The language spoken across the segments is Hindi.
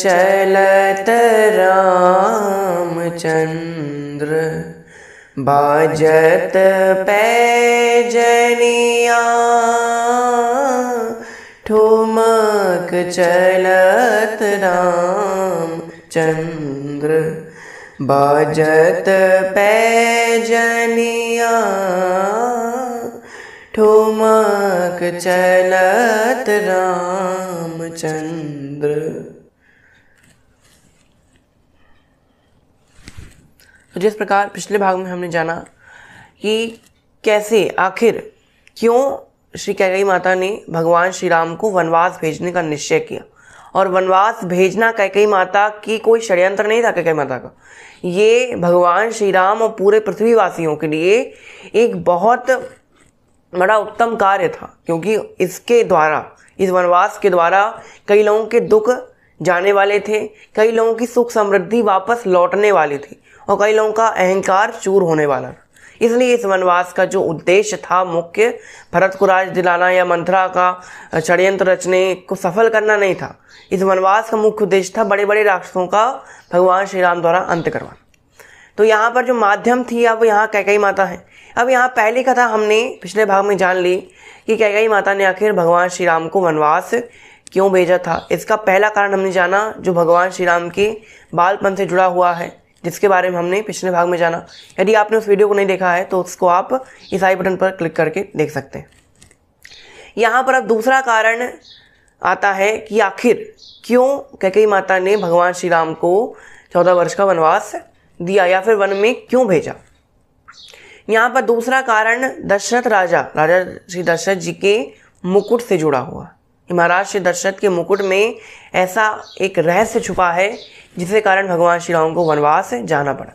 चलत रामचंद्र, बाजत पैजनिया, ठुमक चलत रामचंद्र, बाजत पैजनिया, ठुमक चलत रामचंद्र। तो जिस प्रकार पिछले भाग में हमने जाना कि कैसे आखिर क्यों श्री कैकेयी माता ने भगवान श्री राम को वनवास भेजने का निश्चय किया, और वनवास भेजना कैकेयी माता की कोई षड्यंत्र नहीं था। कैकेयी माता का ये भगवान श्री राम और पूरे पृथ्वीवासियों के लिए एक बहुत बड़ा उत्तम कार्य था, क्योंकि इसके द्वारा, इस वनवास के द्वारा कई लोगों के दुख जाने वाले थे, कई लोगों की सुख समृद्धि वापस लौटने वाली थी, और कई लोगों का अहंकार चूर होने वाला था। इसलिए इस वनवास का जो उद्देश्य था मुख्य, भरत को राज दिलाना या मंथरा का षड्यंत्र रचने को सफल करना नहीं था। इस वनवास का मुख्य उद्देश्य था बड़े बड़े राक्षसों का भगवान श्री राम द्वारा अंत करवाना। तो यहाँ पर जो माध्यम थी, अब यहाँ कैकेयी माता है। अब यहाँ पहली कथा हमने पिछले भाग में जान ली कि कैकेयी माता ने आखिर भगवान श्री राम को वनवास क्यों भेजा था। इसका पहला कारण हमने जाना जो भगवान श्री राम के बालपन से जुड़ा हुआ है, जिसके बारे में हमने पिछले भाग में जाना। यदि आपने उस वीडियो को नहीं देखा है तो उसको आप इस आई बटन पर क्लिक करके देख सकते हैं। यहाँ पर अब दूसरा कारण आता है कि आखिर क्यों कैकेयी माता ने भगवान श्री राम को 14 वर्ष का वनवास दिया या फिर वन में क्यों भेजा। यहाँ पर दूसरा कारण दशरथ राजा श्री दशरथ जी के मुकुट से जुड़ा हुआ। महाराज श्री दशरथ के मुकुट में ऐसा एक रहस्य छुपा है जिसके कारण भगवान श्री राम को वनवास जाना पड़ा।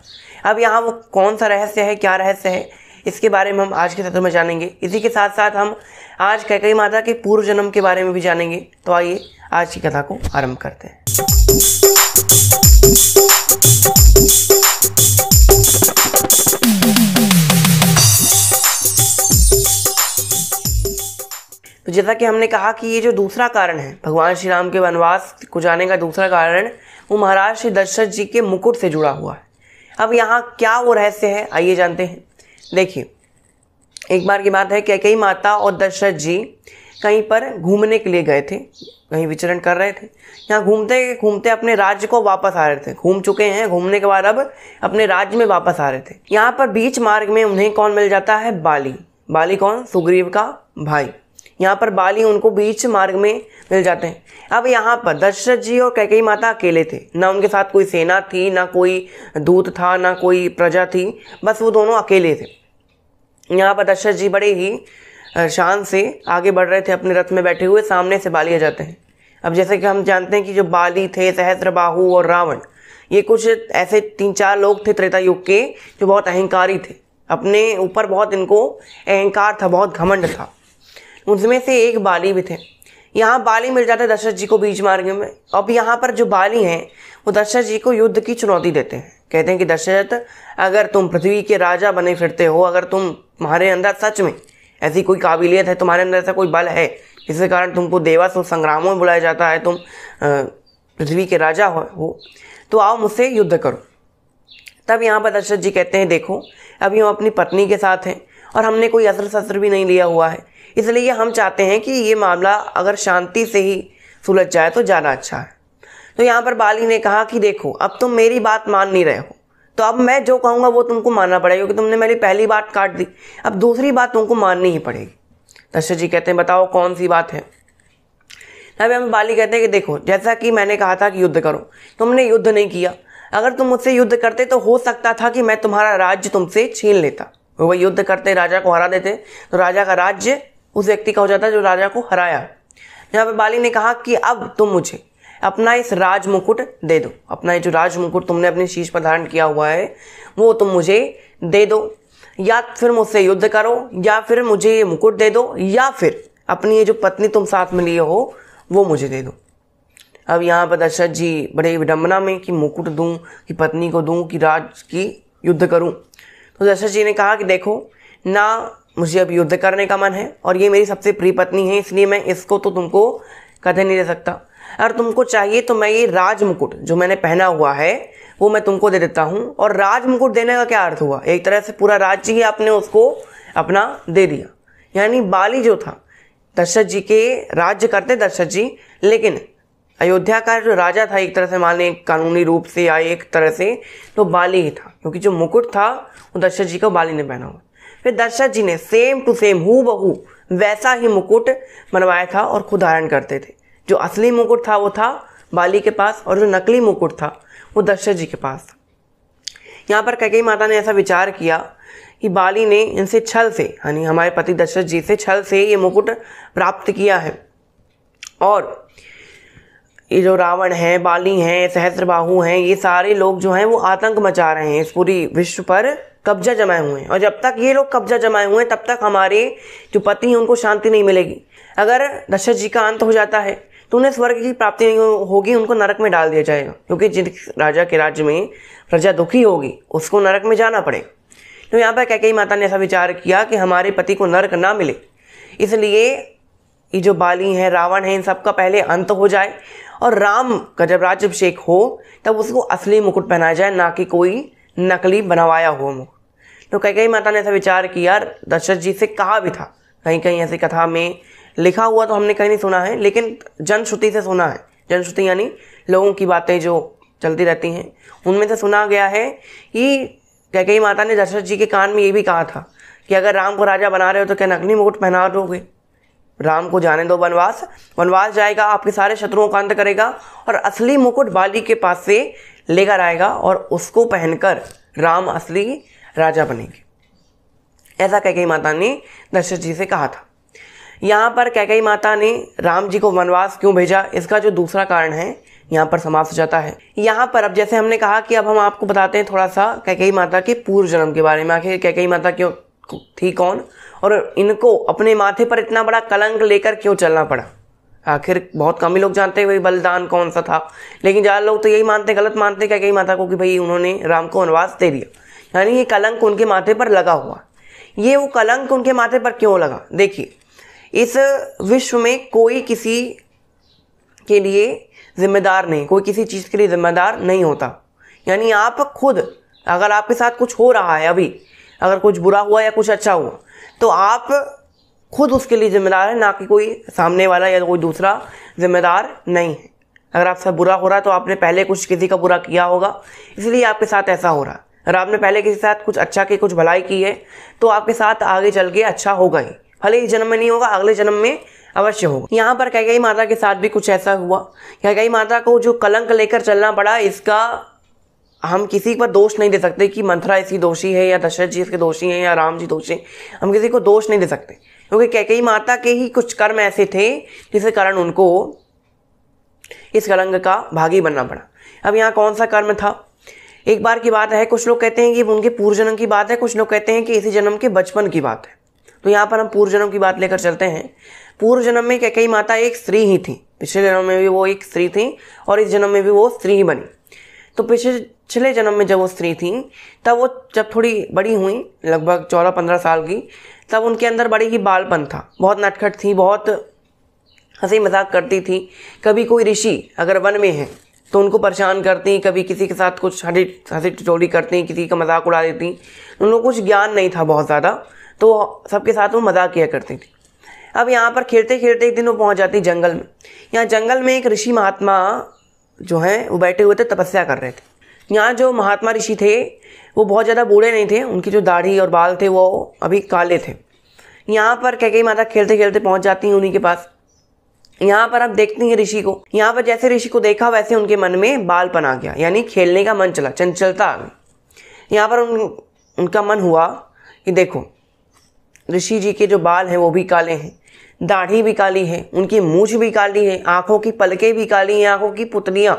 अब यहाँ वो कौन सा रहस्य है, क्या रहस्य है, इसके बारे में हम आज के सत्र में जानेंगे। इसी के साथ साथ हम आज कैकेयी माता के पूर्व जन्म के बारे में भी जानेंगे। तो आइए आज की कथा को आरंभ करते हैं। तो जैसा कि हमने कहा कि ये जो दूसरा कारण है भगवान श्री राम के वनवास को जाने का दूसरा कारण, वो महाराज श्री दशरथ जी के मुकुट से जुड़ा हुआ है। अब यहाँ क्या वो रहस्य है, आइए जानते हैं। देखिए, एक बार की बात है, कैकेयी माता और दशरथ जी कहीं पर घूमने के लिए गए थे, कहीं विचरण कर रहे थे। यहाँ घूमते घूमते अपने राज्य को वापस आ रहे थे, घूम चुके हैं, घूमने के बाद अब अपने राज्य में वापस आ रहे थे। यहाँ पर बीच मार्ग में उन्हें कौन मिल जाता है, बाली। बाली कौन, सुग्रीव का भाई। यहाँ पर बाली उनको बीच मार्ग में मिल जाते हैं। अब यहाँ पर दशरथ जी और कैकेयी माता अकेले थे, ना उनके साथ कोई सेना थी, ना कोई दूत था, ना कोई प्रजा थी, बस वो दोनों अकेले थे। यहाँ पर दशरथ जी बड़े ही शान से आगे बढ़ रहे थे अपने रथ में बैठे हुए, सामने से बाली आ जाते हैं। अब जैसे कि हम जानते हैं कि जो बाली थे, सहस्त्रबाहु और रावण, ये कुछ ऐसे 3-4 लोग थे त्रेता युग के जो बहुत अहंकारी थे, अपने ऊपर बहुत इनको अहंकार था, बहुत घमंड था। उनमें से एक बाली भी थे। यहाँ बाली मिल जाता है दशरथ जी को बीच मार्ग में। अब यहाँ पर जो बाली हैं वो दशरथ जी को युद्ध की चुनौती देते हैं। कहते हैं कि दशरथ, अगर तुम पृथ्वी के राजा बने फिरते हो, अगर तुम्हारे अंदर सच में ऐसी कोई काबिलियत है, तुम्हारे अंदर ऐसा कोई बल है जिसके कारण तुमको देवासुर संग्रामों में बुलाया जाता है, तुम पृथ्वी के राजा हो, तो आओ मुझसे युद्ध करो। तब यहाँ पर दशरथ जी कहते हैं, देखो अभी हम अपनी पत्नी के साथ हैं और हमने कोई अस्त्र शस्त्र भी नहीं लिया हुआ है, इसलिए हम चाहते हैं कि ये मामला अगर शांति से ही सुलझ जाए तो ज़्यादा अच्छा है। तो यहाँ पर बाली ने कहा कि देखो, अब तुम मेरी बात मान नहीं रहे हो, तो अब मैं जो कहूँगा वो तुमको मानना पड़ेगा, क्योंकि तुमने मेरी पहली बात काट दी, अब दूसरी बात तुमको माननी ही पड़ेगी। दशरथ जी कहते हैं, बताओ कौन सी बात है। तब हमें बाली कहते हैं कि देखो, जैसा कि मैंने कहा था कि युद्ध करो, तुमने युद्ध नहीं किया। अगर तुम मुझसे युद्ध करते तो हो सकता था कि मैं तुम्हारा राज्य तुमसे छीन लेता। वो युद्ध करते, राजा को हरा देते, तो राजा का राज्य उस व्यक्ति का हो जाता जो राजा को हराया। यहाँ पे बाली ने कहा कि अब तुम मुझे अपना इस राज मुकुट दे दो, अपना ये जो राज मुकुट तुमने अपने शीश पर धारण किया हुआ है वो तुम मुझे दे दो, या फिर मुझसे युद्ध करो, या फिर मुझे ये मुकुट दे दो, या फिर अपनी ये जो पत्नी तुम साथ में लिए हो वो मुझे दे दो। अब यहाँ पर दशरथ जी बड़े विडम्बना में कि मुकुट दूँ, कि पत्नी को दूँ, कि राज की युद्ध करूँ। तो दशरथ जी ने कहा कि देखो ना, मुझे अब युद्ध करने का मन है और ये मेरी सबसे प्रिय पत्नी है, इसलिए मैं इसको तो तुमको कदे नहीं दे सकता। अगर तुमको चाहिए तो मैं ये राज मुकुट जो मैंने पहना हुआ है वो मैं तुमको दे देता हूँ। और राज मुकुट देने का क्या अर्थ हुआ, एक तरह से पूरा राज्य ही आपने उसको अपना दे दिया। यानी बाली जो था, दशरथ जी के राज्य करते दशरथ जी, लेकिन अयोध्या का जो राजा था एक तरह से मान लें कानूनी रूप से या एक तरह से तो बाली ही था, क्योंकि जो मुकुट था वो दशरथ जी को बाली ने पहना हुआ। फिर दशरथ जी ने सेम टू सेम हूबहू वैसा ही मुकुट बनवाया था और खुद धारण करते थे। जो असली मुकुट था वो था बाली के पास और जो नकली मुकुट था वो दशरथ जी के पास था। यहाँ पर कैकेयी माता ने ऐसा विचार किया कि बाली ने इनसे छल से, यानी हमारे पति दशरथ जी से छल से ये मुकुट प्राप्त किया है, और ये जो रावण है, बाली हैं, सहस्त्रबाहु हैं, ये सारे लोग जो हैं वो आतंक मचा रहे हैं, इस पूरी विश्व पर कब्जा जमाए हुए हैं। और जब तक ये लोग कब्जा जमाए हुए हैं तब तक हमारे जो पति हैं उनको शांति नहीं मिलेगी। अगर दशरथ जी का अंत हो जाता है तो उन्हें स्वर्ग की प्राप्ति नहीं होगी, उनको नरक में डाल दिया जाएगा, क्योंकि जिस राजा के राज्य में प्रजा दुखी होगी उसको नरक में जाना पड़ेगा। तो यहाँ पर कैकेयी माता ने ऐसा विचार किया कि हमारे पति को नरक ना मिले, इसलिए ये जो बाली हैं, रावण हैं, इन सबका पहले अंत हो जाए और राम का जब राज्याभिषेक हो तब उसको असली मुकुट पहनाया जाए, ना कि कोई नकली बनवाया हुआ मुकुट। तो कैकेयी माता ने ऐसा विचार किया, दशरथ जी से कहा भी था, कहीं कहीं ऐसी कथा में लिखा हुआ तो हमने कहीं नहीं सुना है, लेकिन जनश्रुति से सुना है। जनश्रुति यानी लोगों की बातें जो चलती रहती हैं, उनमें से सुना गया है कि कैकेयी माता ने दशरथ जी के कान में ये भी कहा था कि अगर राम को राजा बना रहे हो तो क्या नकली मुकुट पहना दोगे? राम को जाने दो वनवास, वनवास जाएगा, आपके सारे शत्रुओं का अंत करेगा और असली मुकुट बाली के पास से लेकर आएगा और उसको पहनकर राम असली राजा बनेंगे। ऐसा कैकेयी माता ने दशरथ जी से कहा था। यहाँ पर कैकेयी माता ने राम जी को वनवास क्यों भेजा, इसका जो दूसरा कारण है यहाँ पर समाप्त हो जाता है। यहाँ पर अब जैसे हमने कहा कि अब हम आपको बताते हैं थोड़ा सा कैकेयी माता के पूर्व जन्म के बारे में। आखिर कैकेयी माता क्यों थी कौन और इनको अपने माथे पर इतना बड़ा कलंक लेकर क्यों चलना पड़ा? आखिर बहुत कम ही लोग जानते हैं भाई बलिदान कौन सा था, लेकिन ज़्यादा लोग तो यही मानते, गलत मानते कैकेयी माता को कि भाई उन्होंने राम को वनवास दे दिया, यानी ये कलंक उनके माथे पर लगा हुआ। ये वो कलंक उनके माथे पर क्यों लगा? देखिए, इस विश्व में कोई किसी के लिए जिम्मेदार नहीं, कोई किसी चीज़ के लिए जिम्मेदार नहीं होता। यानी आप खुद, अगर आपके साथ कुछ हो रहा है, अभी अगर कुछ बुरा हुआ या कुछ अच्छा हुआ, तो आप खुद उसके लिए जिम्मेदार है, ना कि कोई सामने वाला या कोई दूसरा जिम्मेदार नहीं है। अगर आपसे बुरा हो रहा है तो आपने पहले कुछ किसी का बुरा किया होगा, इसलिए आपके साथ ऐसा हो रहा है। अगर आपने पहले किसी के साथ कुछ अच्छा की, कुछ भलाई की है तो आपके साथ आगे चल के अच्छा होगा ही, भले इस जन्म में नहीं होगा, अगले जन्म में अवश्य होगा। यहाँ पर कैकेयी माता के साथ भी कुछ ऐसा हुआ। कैकेयी माता को जो कलंक लेकर चलना पड़ा, इसका हम किसी पर दोष नहीं दे सकते कि मंथरा इसकी दोषी है या दशरथ जी इसके दोषी हैं या राम जी दोषी हैं। हम किसी को दोष नहीं दे सकते, क्योंकि कैकेयी माता के ही कुछ कर्म ऐसे थे जिसके कारण उनको इस कलंक का भागी बनना पड़ा। अब यहाँ कौन सा कर्म था? एक बार की बात है, कुछ लोग कहते हैं कि उनके पूर्व जन्म की बात है, कुछ लोग कहते हैं कि इसी जन्म के बचपन की बात है। तो यहाँ पर हम पूर्व जन्म की बात लेकर चलते हैं। पूर्व जन्म में कैकेयी माता एक स्त्री ही थी, पिछले जन्म में भी वो एक स्त्री थी और इस जन्म में भी वो स्त्री ही बनी। तो पिछले जन्म में जब वो स्त्री थी तब वो जब थोड़ी बड़ी हुई, लगभग 14-15 साल की, तब उनके अंदर बड़ी ही बालपन था। बहुत नटखट थी, बहुत हंसी मजाक करती थी। कभी कोई ऋषि अगर वन में है तो उनको परेशान करती, कभी किसी के साथ कुछ हंसी ठिठोली करती, किसी का मजाक उड़ा देती। उनको कुछ ज्ञान नहीं था बहुत ज़्यादा, तो सबके साथ वो मजाक किया करती थी। अब यहाँ पर खेलते खेलते एक दिन वो पहुँच जाती जंगल में। यहाँ जंगल में एक ऋषि महात्मा जो हैं वो बैठे हुए थे, तपस्या कर रहे थे। यहाँ जो महात्मा ऋषि थे वो बहुत ज़्यादा बूढ़े नहीं थे, उनकी जो दाढ़ी और बाल थे वो अभी काले थे। यहाँ पर कैकेयी माता खेलते खेलते पहुँच जाती हैं उन्हीं के पास। यहाँ पर अब देखती हैं ऋषि को। यहाँ पर जैसे ऋषि को देखा वैसे उनके मन में बालपन आ गया, यानी खेलने का मन चला, चंचलता आ गई। यहाँ पर उनका मन हुआ कि देखो, ऋषि जी के जो बाल हैं वो भी काले हैं, दाढ़ी भी काली है, उनकी मूंछ भी काली है, आंखों की पलकें भी काली हैं, आंखों की पुतलियां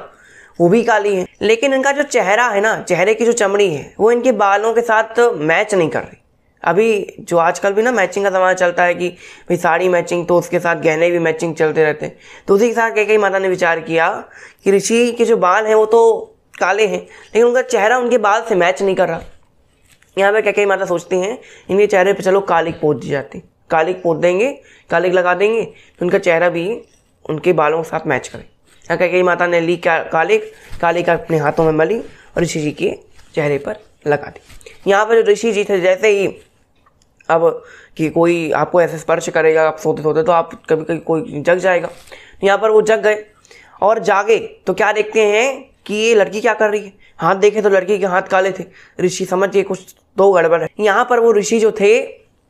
वो भी काली हैं, लेकिन इनका जो चेहरा है ना, चेहरे की जो चमड़ी है वो इनके बालों के साथ मैच नहीं कर रही। अभी जो आजकल भी ना मैचिंग का ज़माना चलता है कि भाई साड़ी मैचिंग, तो उसके साथ गहने भी मैचिंग चलते रहते हैं। तो उसी के साथ कैकेयी माता ने विचार किया कि ऋषि के जो बाल हैं वो तो काले हैं, लेकिन उनका चेहरा उनके बाल से मैच नहीं कर रहा। यहाँ पर कैकेयी माता सोचती हैं इनके चेहरे पर चलो कालिक पोत दी जाती, कालिक पोत देंगे, कालिक लगा देंगे तो उनका चेहरा भी उनके बालों के साथ मैच करे। कैकेयी माता ने ली कालिक अपने हाथों में मली और ऋषि जी के चेहरे पर लगा दी। यहाँ पर जो ऋषि जी थे, जैसे ही अब कि कोई आपको ऐसे स्पर्श करेगा आप सोते सोते तो आप कभी कभी कोई जग जाएगा, यहाँ पर वो जग गए और जागे तो क्या देखते हैं कि ये लड़की क्या कर रही है। हाथ देखे तो लड़की के हाथ काले थे। ऋषि समझ के कुछ तो गड़बड़ है। यहाँ पर वो ऋषि जो थे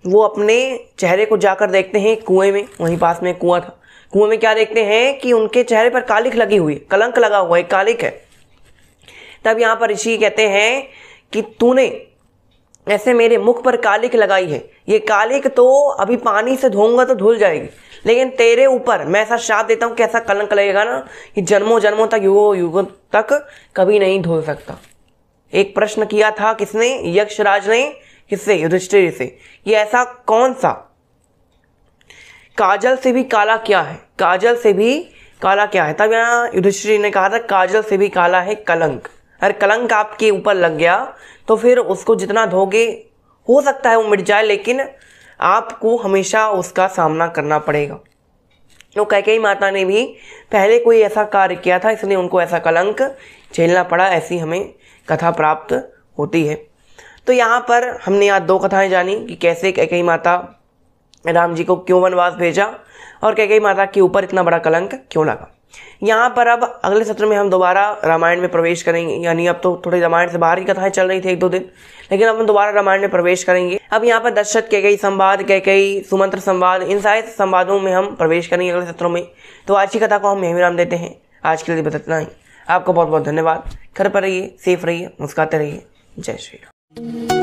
वो अपने चेहरे को जाकर देखते हैं कुएं में, वहीं पास में कुआं था। कुएं में क्या देखते हैं कि उनके चेहरे पर कालिक लगी हुई है, कलंक लगा हुआ है, कालिक है। तब यहाँ पर ऋषि कहते हैं कि तूने ऐसे मेरे मुख पर कालिक लगाई है, ये कालिक तो अभी पानी से धोऊंगा तो धुल जाएगी, लेकिन तेरे ऊपर मैं ऐसा श्राप देता हूँ कि ऐसा कलंक लगेगा ना कि जन्मों जन्मों तक, युगों युगों तक कभी नहीं धुल सकता। एक प्रश्न किया था किसने? यक्षराज ने। किससे? युधिष्ठिर से। ये ऐसा कौन सा काजल से भी काला क्या है? काजल से भी काला क्या है? तब यहाँ युधिष्ठिर ने कहा था काजल से भी काला है कलंक। अगर कलंक आपके ऊपर लग गया तो फिर उसको जितना धोगे हो सकता है वो मिट जाए, लेकिन आपको हमेशा उसका सामना करना पड़ेगा। तो कैकेयी माता ने भी पहले कोई ऐसा कार्य किया था, इसलिए उनको ऐसा कलंक झेलना पड़ा, ऐसी हमें कथा प्राप्त होती है। तो यहाँ पर हमने यहाँ 2 कथाएं जानी कि कैसे कैकेयी माता राम जी को क्यों वनवास भेजा और कैकेयी माता के ऊपर इतना बड़ा कलंक क्यों लगा। यहाँ पर अब अगले सत्र में हम दोबारा रामायण में प्रवेश करेंगे, यानी अब तो थोड़ी रामायण से बाहर की कथाएं चल रही थी 1-2 दिन, लेकिन अब हम दोबारा रामायण में प्रवेश करेंगे। अब यहाँ पर दशरथ कैकेयी संवाद, कैकेयी सुमंत्र संवाद, इन सारे संवादों में हम प्रवेश करेंगे अगले सत्रों में। तो आज की कथा को हम यहीं विराम देते हैं। आज के लिए बस इतना ही। आपका बहुत बहुत धन्यवाद। घर पर रहिए, सेफ रहिए, मुस्कुराते रहिए। जय श्री राम।